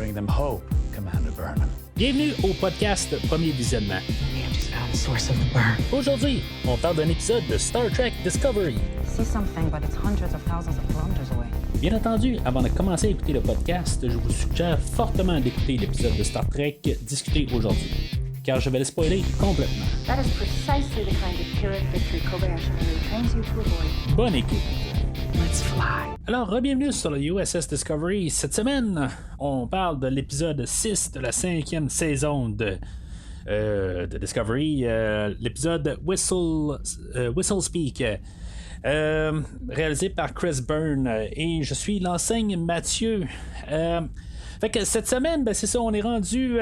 bring them hope, Commander Burnham. Bienvenue au podcast Premier Visionnement. Aujourd'hui, on parle d'un épisode de Star Trek Discovery. Bien entendu, avant de commencer à écouter le podcast, je vous suggère fortement d'écouter l'épisode de Star Trek discuté aujourd'hui, car je vais le spoiler complètement. Bonne écoute. Let's fly. Alors, bienvenue sur le USS Discovery. Cette semaine, on parle de l'épisode 6 de la 5e saison de Discovery, l'épisode Whistle Speak, réalisé par Chris Byrne, et je suis l'enseigne Mathieu. Fait que cette semaine, ben c'est ça, on est rendu,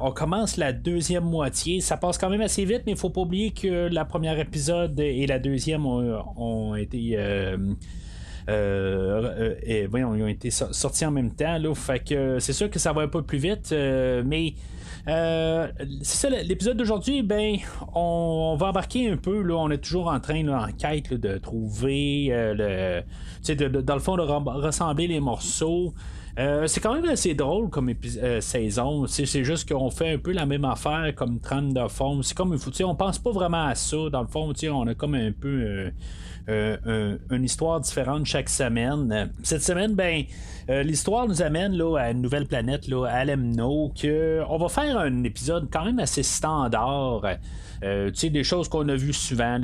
on commence la deuxième moitié. Ça passe quand même assez vite, mais il faut pas oublier que la première épisode et la deuxième ont été ils ont été sortis en même temps là, fait que c'est sûr que ça va un peu plus vite, mais c'est ça, l'épisode d'aujourd'hui, ben on va embarquer un peu là, on est toujours en train là, en quête là, de trouver dans le fond de rassembler les morceaux. C'est quand même assez drôle comme saison. C'est juste qu'on fait un peu la même affaire comme trame de fond. C'est comme on pense pas vraiment à ça. Dans le fond, on a comme un peu une histoire différente chaque semaine. Cette semaine, ben l'histoire nous amène là, à une nouvelle planète, là, à Alemno, que on va faire un épisode quand même assez standard. Des choses qu'on a vues souvent,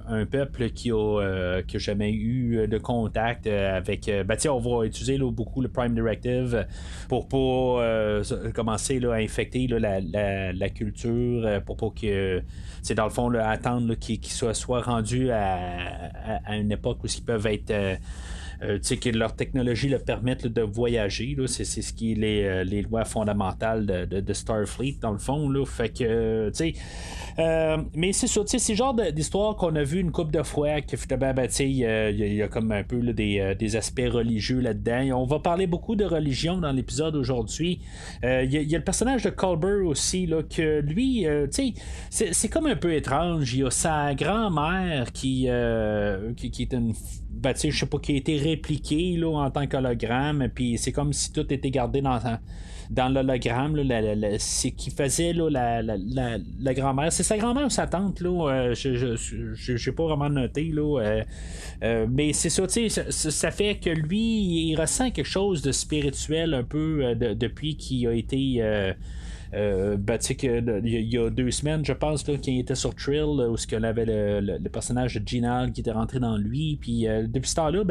un peuple qui a jamais eu de contact avec. On va utiliser là, beaucoup le Prime Directive pour pas commencer là, à infecter là, la culture, pour pas que c'est dans le fond là, attendre qu'ils soit rendus à une époque où ils peuvent être. Que leur technologie leur permette là, de voyager. Là, c'est ce qui est les lois fondamentales de Starfleet, dans le fond. Là, fait que, mais c'est ça, c'est le genre d'histoire qu'on a vu une couple de fois, que finalement, il y a comme un peu là, des aspects religieux là-dedans. Et on va parler beaucoup de religion dans l'épisode aujourd'hui. Il y a le personnage de Culber aussi, là, que lui, c'est comme un peu étrange. Il y a sa grand-mère qui est une... je sais pas, qui a été répliqué là, en tant qu'hologramme, puis c'est comme si tout était gardé dans l'hologramme, là, c'est qui faisait là, la grand-mère. C'est sa grand-mère ou sa tante, là, je n'ai pas vraiment noté, là, mais c'est ça, ça fait que lui, il ressent quelque chose de spirituel un peu depuis qu'il a été... il y a 2 semaines, je pense, là, qu'il était sur Trill, où il avait le personnage de Ginal qui était rentré dans lui, puis depuis ce temps-là,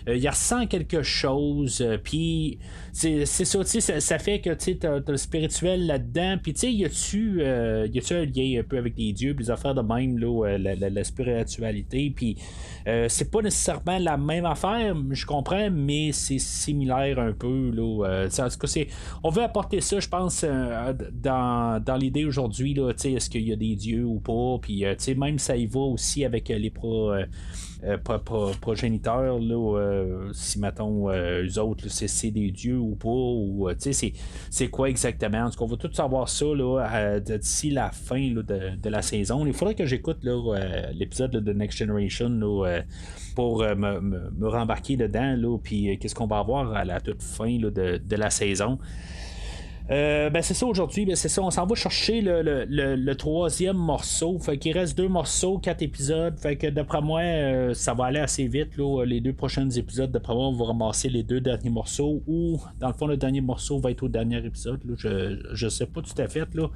il ressent quelque chose, puis c'est ça, ça fait que t'as le spirituel là-dedans, puis y a-tu un lien un peu avec les dieux, puis les affaires de même, là, la spiritualité, puis c'est pas nécessairement la même affaire, je comprends, mais c'est similaire un peu, là, en tout cas, on veut apporter ça, je pense, dans l'idée aujourd'hui, là, est-ce qu'il y a des dieux ou pas, puis même ça y va aussi avec les progéniteurs, là, si mettons eux autres là, c'est des dieux ou pas, ou c'est quoi exactement. En tout cas, on va tout savoir ça là, d'ici la fin là, de la saison. Il faudrait que j'écoute là, l'épisode là, de Next Generation là, pour me rembarquer dedans, là, puis qu'est-ce qu'on va avoir à la toute fin là, de la saison. C'est ça aujourd'hui, c'est ça, on s'en va chercher le 3e morceau, fait qu'il reste 2 morceaux, 4 épisodes, fait que d'après moi ça va aller assez vite là, les 2 prochains épisodes, d'après moi on va ramasser les 2 derniers morceaux, ou dans le fond le dernier morceau va être au dernier épisode là, je sais pas tout à fait là.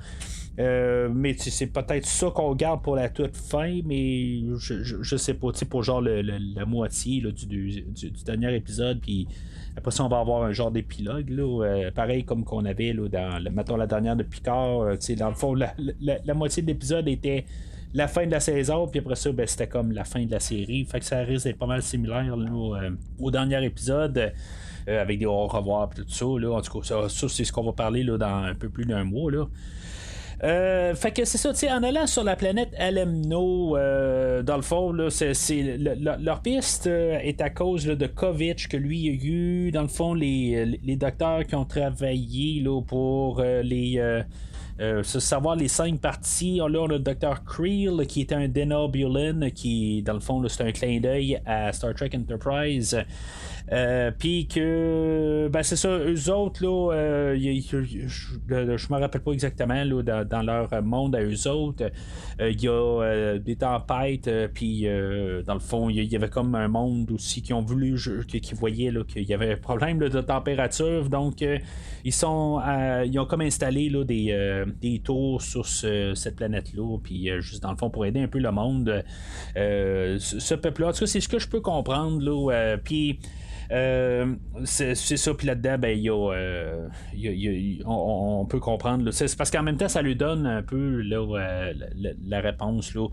Mais c'est peut-être ça qu'on garde pour la toute fin, mais je sais pas, pour genre la moitié là, du dernier épisode, puis après ça on va avoir un genre d'épilogue là, pareil comme qu'on avait là, mettons la dernière de Picard, dans le fond la moitié de l'épisode était la fin de la saison, puis après ça c'était comme la fin de la série, fait que ça risque d'être pas mal similaire là, au dernier épisode, avec des au revoir et tout ça là. En tout cas ça c'est ce qu'on va parler là, dans un peu plus d'un mois là. Fait que c'est ça, en allant sur la planète Alemno, dans le fond, là, leur piste est à cause là, de Kovic, que lui a eu, dans le fond, les docteurs qui ont travaillé là, pour savoir les 5 parties. Là, on a le Dr. Creel qui était un Denobulin, qui, dans le fond, là, c'est un clin d'œil à Star Trek Enterprise. Puis que, ben c'est ça, eux autres, là, je me rappelle pas exactement là, dans leur monde à eux autres, il y a des tempêtes, puis dans le fond, il y avait comme un monde aussi qui ont voulu, qui voyaient là, qu'il y avait un problème là, de température, donc ils ont comme installé là, des tours sur cette planète-là, puis juste dans le fond pour aider un peu le monde, ce peuple-là. En tout cas, c'est ce que je peux comprendre, là, puis. C'est ça, puis là-dedans, ben, on peut comprendre. Là, c'est parce qu'en même temps, ça lui donne un peu là, la réponse. Là.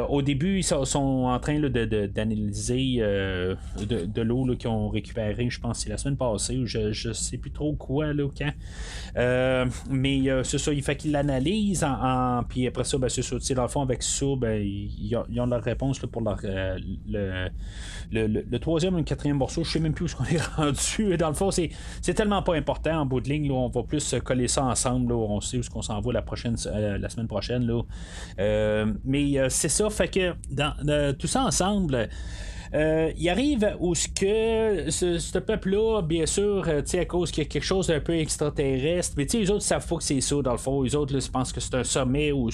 Au début, ils sont en train là, d'analyser de l'eau là, qu'ils ont récupéré, je pense, c'est la semaine passée, ou je sais plus trop quoi, là, quand. Mais c'est ça, il fait qu'ils l'analysent, puis après ça, ben, c'est ça, dans le fond, avec ça, ben, ils ont leur réponse là, pour leur, le troisième ou le quatrième morceau. Je sais même plus où est-ce qu'on est rendu. Dans le fond, c'est tellement pas important en bout de ligne. Là, on va plus coller ça ensemble. Là, on sait où est-ce qu'on s'en va la semaine prochaine. Là. Mais c'est ça. Fait que dans tout ça ensemble. Il arrive où ce peuple-là, bien sûr, à cause qu'il y a quelque chose d'un peu extraterrestre, mais les autres savent pas que c'est ça, dans le fond. Les autres, là, je pense que c'est un sommet où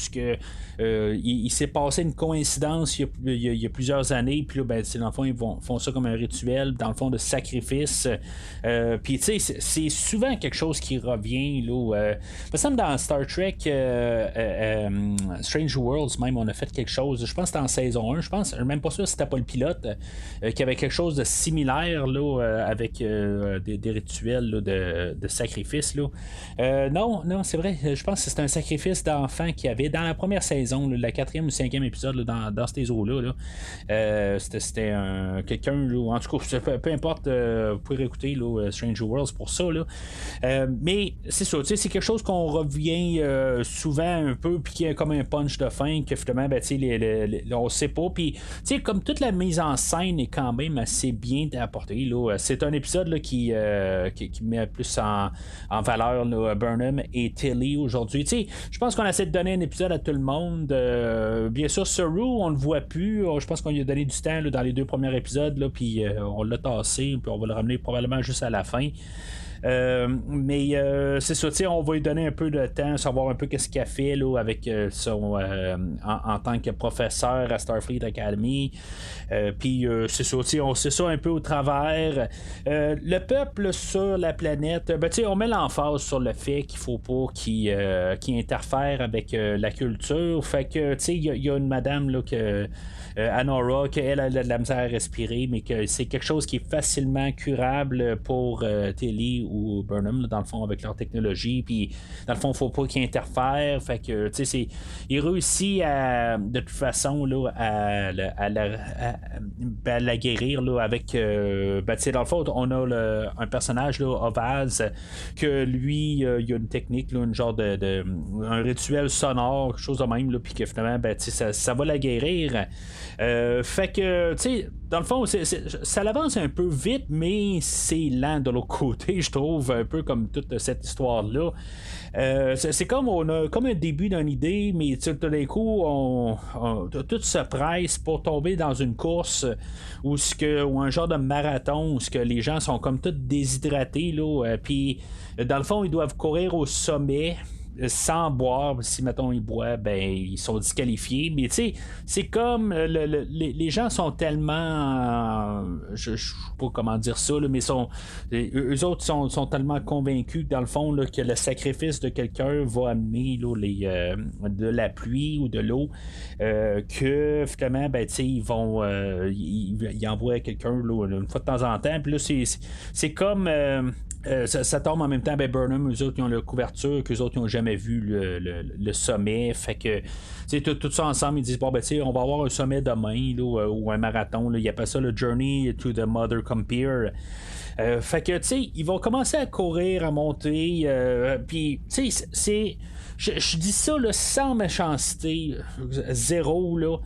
il s'est passé une coïncidence il y a plusieurs années, puis là, ben, dans le fond, ils font ça comme un rituel, dans le fond, de sacrifice. Puis, tu sais, c'est souvent quelque chose qui revient, là. Il me semble dans Star Trek Strange Worlds, même, on a fait quelque chose, je pense que c'était en saison 1, je pense, même pas sûr si c'était pas le pilote. Qui avait quelque chose de similaire là, avec des rituels là, de sacrifice. Là. Non, c'est vrai. Je pense que c'est un sacrifice d'enfant qu'il y avait dans la première saison, là, la 4e ou 5e épisode là, dans ces eaux-là. Là. C'était quelqu'un, là, en tout cas, peu importe, vous pouvez réécouter là, Stranger Worlds pour ça. Là. Mais c'est ça, c'est quelque chose qu'on revient souvent un peu, puis qui est comme un punch de fin, que finalement, ben, on sait pas. Puis, comme toute la mise en scène est quand même assez bien apportée. Là. C'est un épisode là, qui met plus en valeur là, Burnham et Tilly aujourd'hui. Je pense qu'on essaie de donner un épisode à tout le monde. Bien sûr, Saru, on le voit plus. Je pense qu'on lui a donné du temps là, dans les 2 premiers épisodes, là, puis on l'a tassé, puis on va le ramener probablement juste à la fin. Mais c'est ça, on va lui donner un peu de temps, savoir un peu qu'est-ce qu'il a fait là, avec son en tant que professeur à Starfleet Academy. Puis c'est ça, on sait ça un peu au travers. Le peuple sur la planète, ben, on met l'emphase sur le fait qu'il faut pas qu'il interfère avec la culture. Fait que il y a une madame là que Anora, qu'elle a de la misère à respirer, mais que c'est quelque chose qui est facilement curable pour Tilly ou Burnham, là, dans le fond, avec leur technologie. Puis, dans le fond, il ne faut pas qu'ils interfèrent. Fait que, il réussit de toute façon là, à la guérir là, avec. Dans le fond, on a un personnage, là, Ovaz, que lui, il y a une technique, là, une genre un rituel sonore, quelque chose de même, puis que finalement, ça va la guérir. Fait que, dans le fond, ça l'avance un peu vite, mais c'est lent de l'autre côté, je trouve, un peu comme toute cette histoire-là. C'est comme on a comme un début d'une idée, mais tout d'un coup, tout se presse pour tomber dans une course ou un genre de marathon où les gens sont comme tous déshydratés, là, puis dans le fond, ils doivent courir au sommet sans boire. Si mettons ils boivent, ben ils sont disqualifiés, mais tu sais, c'est comme les gens sont tellement je sais pas comment dire ça là, mais eux autres sont tellement convaincus que dans le fond là, que le sacrifice de quelqu'un va amener là, de la pluie ou de l'eau, que finalement ben tu sais ils vont ils envoient quelqu'un là, une fois de temps en temps, puis là c'est comme ça tombe en même temps, ben Burnham, eux autres, ils ont la couverture, qu'eux autres, ils n'ont jamais vu le sommet. Fait que, tout ça ensemble, ils disent, bon, ben, on va avoir un sommet demain, là, ou un marathon. Là, ils appellent ça le Journey to the Mother Compere. Fait que, ils vont commencer à courir, à monter. Puis, je dis ça là, sans méchanceté, zéro, là.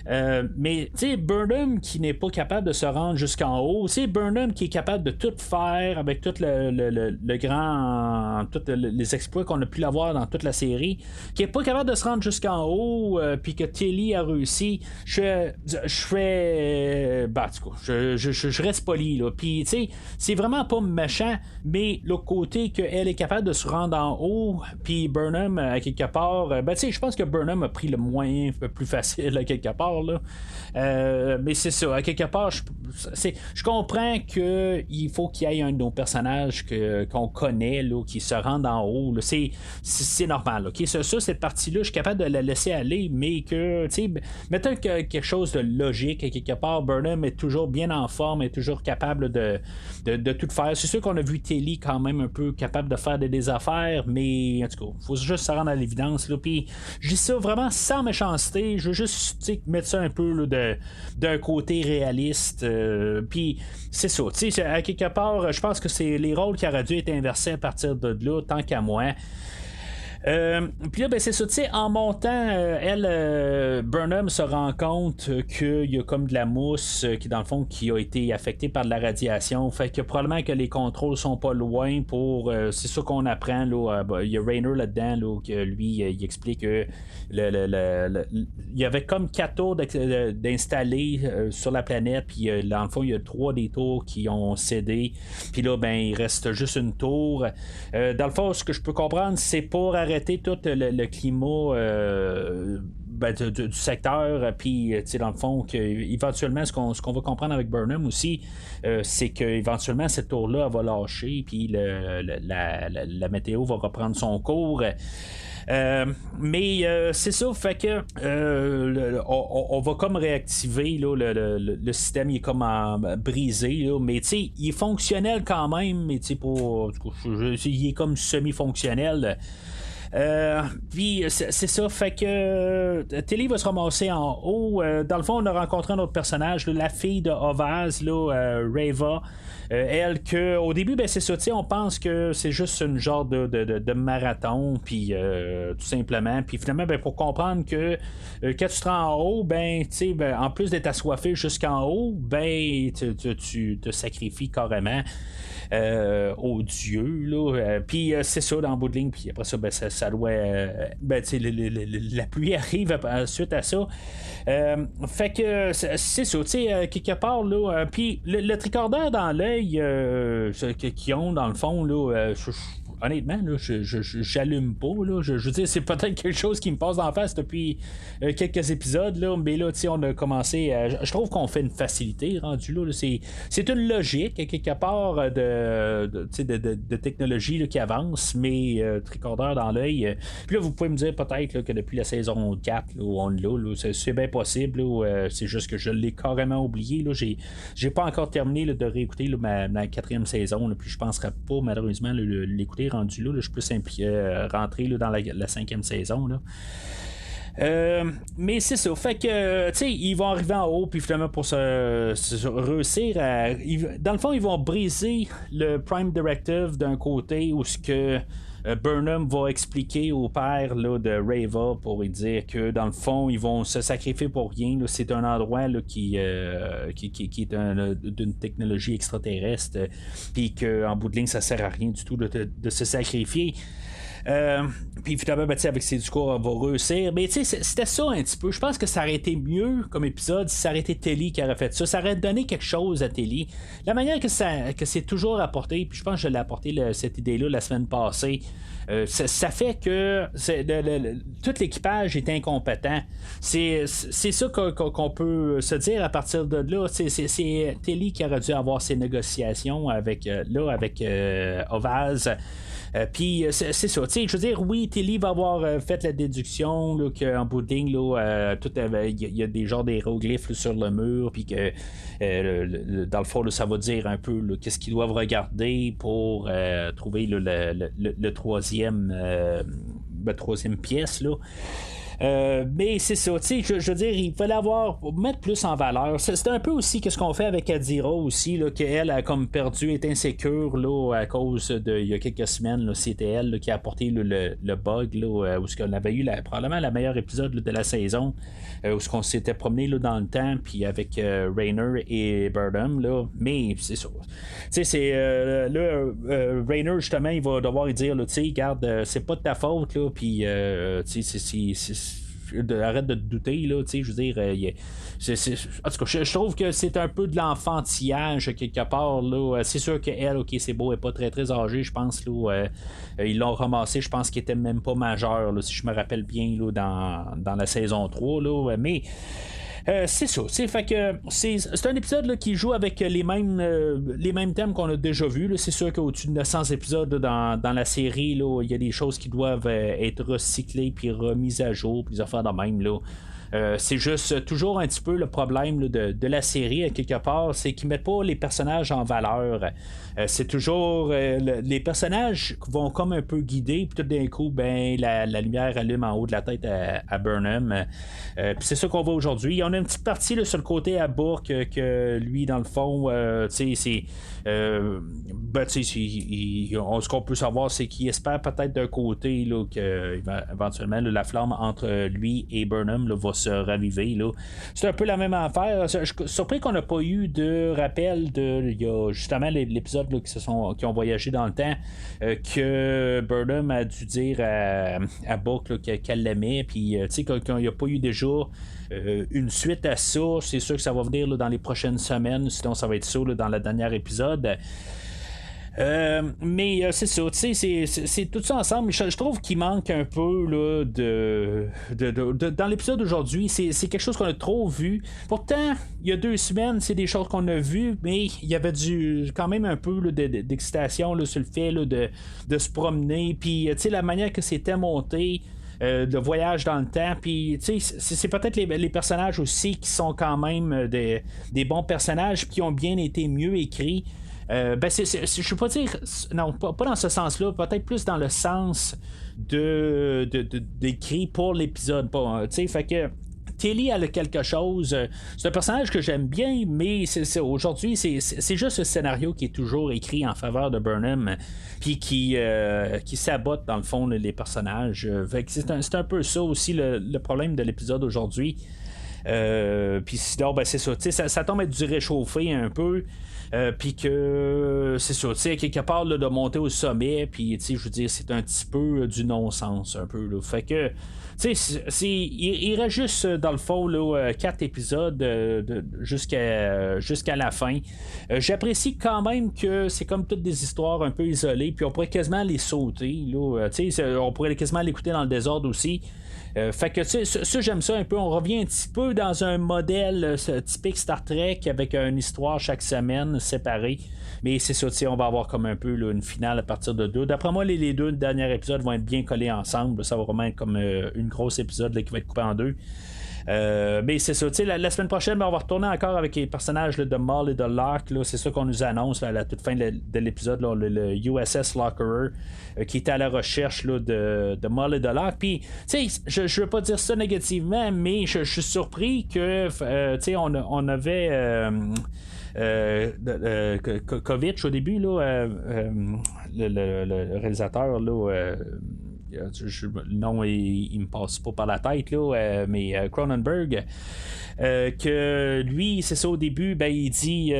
Mais tu sais, Burnham qui n'est pas capable de se rendre jusqu'en haut, c'est Burnham qui est capable de tout faire avec tout le grand, tous les exploits qu'on a pu avoir dans toute la série, qui est pas capable de se rendre jusqu'en haut, puis que Tilly a réussi. Je fais, bah, en tout cas, je reste poli là. Puis tu sais, c'est vraiment pas méchant, mais l'autre côté qu'elle est capable de se rendre en haut, puis Burnham à quelque part, ben tu sais, je pense que Burnham a pris le moyen un peu plus facile à quelque part là. Mais c'est ça, à quelque part, je comprends qu'il faut qu'il y ait un de nos personnages qu'on connaît là, qui se rende en haut. Là. C'est normal. Là. Okay? Ça, cette partie-là, je suis capable de la laisser aller, mais que, tu sais, mettons que quelque chose de logique, à quelque part, Burnham est toujours bien en forme, est toujours capable de tout faire. C'est sûr qu'on a vu Tilly quand même un peu capable de faire des affaires, mais en tout cas, il faut juste se rendre à l'évidence. Puis je dis ça vraiment sans méchanceté, je veux juste mettre ça un peu là, d'un côté réaliste. Puis c'est ça, tu sais, à quelque part, je pense que c'est les rôles qui auraient dû être inversés à partir de là, tant qu'à moi. Puis là, ben, c'est ça, tu sais, en montant, Burnham se rend compte qu'il y a comme de la mousse qui, dans le fond, qui a été affectée par de la radiation. Fait que probablement que les contrôles sont pas loin pour. C'est ça qu'on apprend, là. Il y a Raynor là-dedans, là, que lui, il explique que il y avait comme 4 tours d'installés sur la planète, puis dans le fond, il y a 3 des tours qui ont cédé. Puis là, ben, il reste juste une tour. Dans le fond, ce que je peux comprendre, c'est pour arrêter tout le climat du secteur, puis dans le fond, que, éventuellement, ce qu'on va comprendre avec Burnham aussi, c'est qu'éventuellement, cette tour-là va lâcher, puis la météo va reprendre son cours. Mais c'est ça, fait que on va comme réactiver là, le système, il est comme brisé, là, mais tu sais, il est fonctionnel quand même, mais tu sais, il est comme semi-fonctionnel. Puis c'est ça, fait que Tilly va se ramasser en haut. Dans le fond, on a rencontré un autre personnage, là, la fille de Ovaz, là, Reva. Elle, que au début, ben c'est ça, on pense que c'est juste une genre de marathon, puis tout simplement. Puis finalement, ben, pour comprendre que quand tu te rends en haut, ben, en plus d'être assoiffé jusqu'en haut, ben, tu te sacrifies carrément. Aux dieux là. Puis c'est ça dans le bout de ligne, puis après ça, ben, ça doit ben, la pluie arrive suite à ça. Fait que c'est ça, quelque part là, puis le tricordeur dans l'œil qu'ils ont dans le fond là, honnêtement, là, j'allume pas. Là. Je veux dire, c'est peut-être quelque chose qui me passe en face depuis quelques épisodes, là, mais là, on a commencé. Je trouve qu'on fait une facilité rendu là. C'est une logique, quelque part, de technologie là, qui avance, mais tricordeur dans l'œil. Puis là, vous pouvez me dire peut-être là, que depuis la saison 4, là, où on l'a, là, c'est bien possible. Là, c'est juste que je l'ai carrément oublié. Là. J'ai pas encore terminé là, de réécouter là, ma 4e saison, là, puis je penserais pas, malheureusement, l'écouter rendu là, je suis plus rentrer là, dans la 5e saison là. Mais c'est ça, fait que tu sais, ils vont arriver en haut, puis finalement pour se réussir à, dans le fond, ils vont briser le Prime Directive d'un côté où ce que Burnham va expliquer au père là, de Reva pour lui dire que dans le fond ils vont se sacrifier pour rien là. C'est un endroit là, qui est d'une technologie extraterrestre, puis qu'en bout de ligne ça sert à rien du tout de se sacrifier. Puis finalement, ben, avec ses discours, on va réussir. Mais c'était ça un petit peu. Je pense que ça aurait été mieux comme épisode si ça aurait été Tilly qui aurait fait ça. Ça aurait donné quelque chose à Tilly. La manière que c'est toujours apporté, puis je pense que je l'ai apporté cette idée-là la semaine passée. Ça fait que tout l'équipage est incompétent. C'est ça qu'on peut se dire à partir de là. C'est Tilly qui aurait dû avoir ses négociations avec Ovaz. Puis c'est ça, je veux dire, oui, Tilly va avoir fait la déduction qu'en bout de ligne, il y a des genres d'hiéroglyphes sur le mur, puis que dans le fond, là, ça va dire un peu là, qu'est-ce qu'ils doivent regarder pour trouver le troisième pièce. Là. Mais c'est ça, tu sais, je veux dire, il fallait mettre plus en valeur. C'est un peu aussi ce qu'on fait avec Adira aussi, là, qu'elle a comme perdu, est insécure là, à cause de il y a quelques semaines, là, c'était elle là, qui a apporté là, le bug là, où on avait eu probablement le meilleur épisode là, de la saison, où on s'était promené là, dans le temps, puis avec Rainer et Burnham, là, mais c'est ça. Tu sais, c'est là, Rainer, justement, il va devoir lui dire, tu sais, regarde, c'est pas de ta faute, là, puis, tu sais, arrête de te douter, là, tu sais, je veux dire, en tout cas, je trouve que c'est un peu de l'enfantillage quelque part, là. C'est sûr qu'elle, ok, c'est beau, elle est pas très très âgée, je pense, là. Ils l'ont ramassé, je pense qu'il était même pas majeur, là, si je me rappelle bien, là, dans la saison 3, là, mais c'est ça. Fait que c'est un épisode là, qui joue avec les mêmes thèmes qu'on a déjà vus. C'est sûr qu'au-dessus de 900 épisodes là, dans la série, il y a des choses qui doivent être recyclées puis remises à jour, puis des affaires de même. Là. C'est juste toujours un petit peu le problème là, de la série, à quelque part, c'est qu'ils mettent pas les personnages en valeur. C'est toujours les personnages vont comme un peu guider, puis tout d'un coup, ben la lumière allume en haut de la tête à Burnham. Puis c'est ça qu'on voit aujourd'hui. On a une petite partie là, sur le côté à Bourke que lui, dans le fond, tu sais, c'est. Ce qu'on peut savoir, c'est qu'il espère peut-être d'un côté là, que éventuellement là, la flamme entre lui et Burnham là, va se raviver. Là. C'est un peu la même affaire. Je suis surpris qu'on n'a pas eu de rappel il y a justement l'épisode là, qui ont voyagé dans le temps, que Burnham a dû dire à Book là, qu'elle l'aimait, puis tu sais qu'il n'y a pas eu déjà une suite à ça. C'est sûr que ça va venir là, dans les prochaines semaines, sinon ça va être ça là, dans le dernier épisode. Mais c'est ça, tu sais, c'est tout ça ensemble. Je trouve qu'il manque un peu là, dans l'épisode d'aujourd'hui. C'est quelque chose qu'on a trop vu. Pourtant, il y a 2 semaines, c'est des choses qu'on a vues, mais il y avait quand même un peu là, d'excitation là, sur le fait là, de se promener. Puis, tu sais, la manière que c'était monté. Le voyage dans le temps, puis tu sais, c'est peut-être les personnages aussi qui sont quand même des bons personnages qui ont bien été mieux écrits. Je ne peux pas dire, non, pas dans ce sens-là, peut-être plus dans le sens d'écrit pour l'épisode, tu sais, fait que Tilly a quelque chose. C'est un personnage que j'aime bien, mais aujourd'hui, c'est juste ce scénario qui est toujours écrit en faveur de Burnham, puis qui sabote, dans le fond, les personnages. Fait que c'est un peu ça aussi le problème de l'épisode aujourd'hui. Puis sinon, ben, c'est ça, ça tombe à être du réchauffé un peu. Puis que c'est ça, tu sais, quelque part là, de monter au sommet, puis tu sais, je veux dire, c'est un petit peu du non-sens, un peu. Là. Fait que, tu sais, il reste juste, dans le fond, là, 4 épisodes jusqu'à la fin. J'apprécie quand même que c'est comme toutes des histoires un peu isolées, puis on pourrait quasiment les sauter. Là, tu sais, on pourrait quasiment l'écouter dans le désordre aussi. Fait que tu sais, ça j'aime ça un peu. On revient un petit peu dans un modèle typique Star Trek avec une histoire chaque semaine séparée. Mais c'est ça, tu sais, on va avoir comme un peu là, une finale à partir de 2. D'après moi, les 2 derniers épisodes vont être bien collés ensemble. Ça va vraiment être comme une grosse épisode là, qui va être coupé en 2. Mais c'est ça, tu sais, la semaine prochaine, on va retourner encore avec les personnages là, de Mull et de Locke. C'est ça qu'on nous annonce là, à la toute fin de l'épisode, là, le USS Lockerer, qui était à la recherche là, de Mull et de Locke. Puis, tu sais, je veux pas dire ça négativement, mais je suis surpris que, tu sais, on avait. Kovic au début, là, le réalisateur, là. Le nom il me passe pas par la tête là, mais Cronenberg, que lui c'est ça au début, ben il dit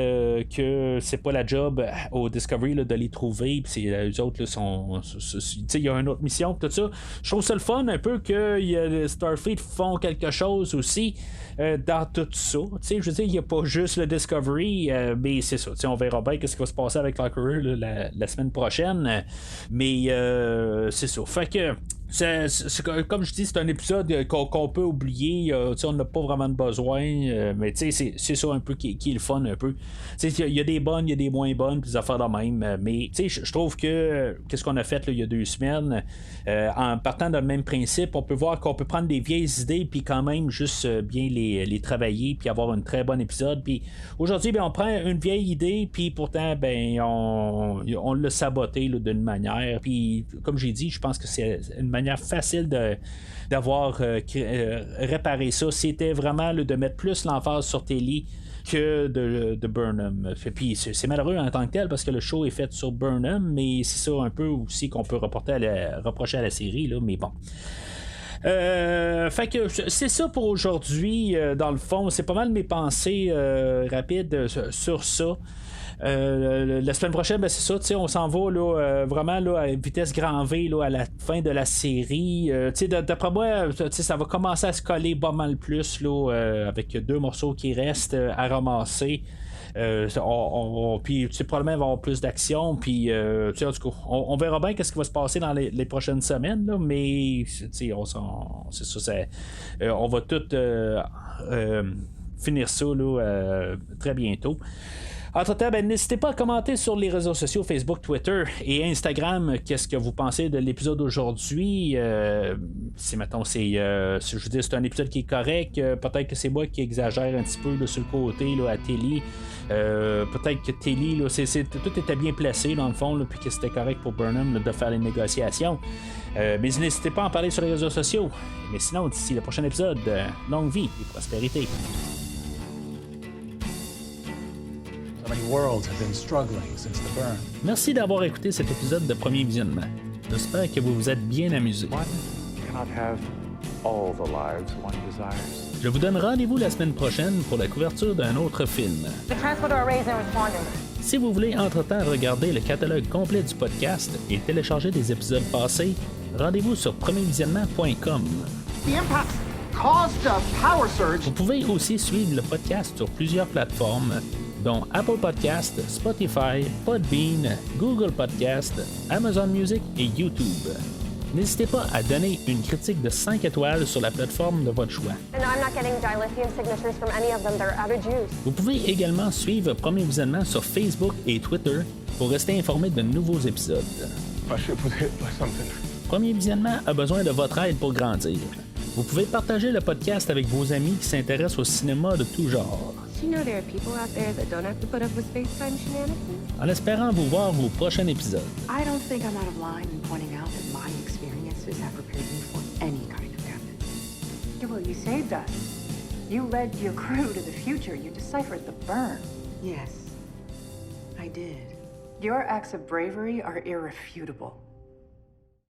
que c'est pas la job au Discovery là, de les trouver, puis les autres là, sont il y a une autre mission tout ça. Je trouve ça le fun un peu que Starfleet font quelque chose aussi dans tout ça. Je veux dire, il n'y a pas juste le Discovery, mais c'est ça. On verra bien ce qui va se passer avec Lockerer la semaine prochaine. Mais c'est ça. Fait que comme je dis, c'est un épisode qu'on peut oublier. On n'a pas vraiment de besoin. Mais c'est ça un peu qui est le fun un peu. Il y a des bonnes, il y a des moins bonnes, puis des affaires de même. Mais je trouve que qu'est-ce qu'on a fait là, il y a 2 semaines, en partant dans le même principe, on peut voir qu'on peut prendre des vieilles idées puis quand même juste bien les travailler puis avoir un très bon épisode. Puis aujourd'hui, ben, on prend une vieille idée puis pourtant ben on l'a saboté d'une manière. Puis comme j'ai dit, je pense que c'est une manière facile d'avoir réparé ça. C'était vraiment de mettre plus l'emphase sur Telly que de Burnham. Puis c'est malheureux en tant que tel parce que le show est fait sur Burnham, mais c'est ça un peu aussi qu'on peut reprocher à la série, là, mais bon. Fait que c'est ça pour aujourd'hui. Dans le fond, c'est pas mal mes pensées rapides sur ça. La semaine prochaine, ben, c'est ça, on s'en va là, vraiment là, à vitesse grand V là, à la fin de la série. D'après moi, ça va commencer à se coller pas mal plus là, avec 2 morceaux qui restent à ramasser. Puis probablement il va y avoir plus d'action, puis en tout cas, on verra bien qu'est-ce qui va se passer dans les prochaines semaines, là, mais c'est ça, on va tout finir ça là, très bientôt. Entre-temps, n'hésitez pas à commenter sur les réseaux sociaux Facebook, Twitter et Instagram qu'est-ce que vous pensez de l'épisode d'aujourd'hui. Si mettons je veux dire, c'est un épisode qui est correct, peut-être que c'est moi qui exagère un petit peu là, sur le côté là, à Telly. Peut-être que Telly, là, tout était bien placé dans le fond, là, puis que c'était correct pour Burnham là, de faire les négociations. Mais n'hésitez pas à en parler sur les réseaux sociaux. Mais sinon, d'ici le prochain épisode, longue vie et prospérité. Merci d'avoir écouté cet épisode de Premier Visionnement. J'espère que vous vous êtes bien amusés. Je vous donne rendez-vous la semaine prochaine pour la couverture d'un autre film. Si vous voulez entre-temps regarder le catalogue complet du podcast et télécharger des épisodes passés, rendez-vous sur premiervisionnement.com. Vous pouvez aussi suivre le podcast sur plusieurs plateformes, dont Apple Podcast, Spotify, Podbean, Google Podcast, Amazon Music et YouTube. N'hésitez pas à donner une critique de 5 étoiles sur la plateforme de votre choix. Vous pouvez également suivre Premier Visionnement sur Facebook et Twitter pour rester informé de nouveaux épisodes. Premier Visionnement a besoin de votre aide pour grandir. Vous pouvez partager le podcast avec vos amis qui s'intéressent au cinéma de tout genre. En espérant vous voir au prochain épisode. I don't think I'm out of line in pointing out that my experiences have prepared me for any kind of damage. Yeah, well, you saved us. You led your crew to the future. You deciphered the burn. Yes, I did. Your acts of bravery are irrefutable.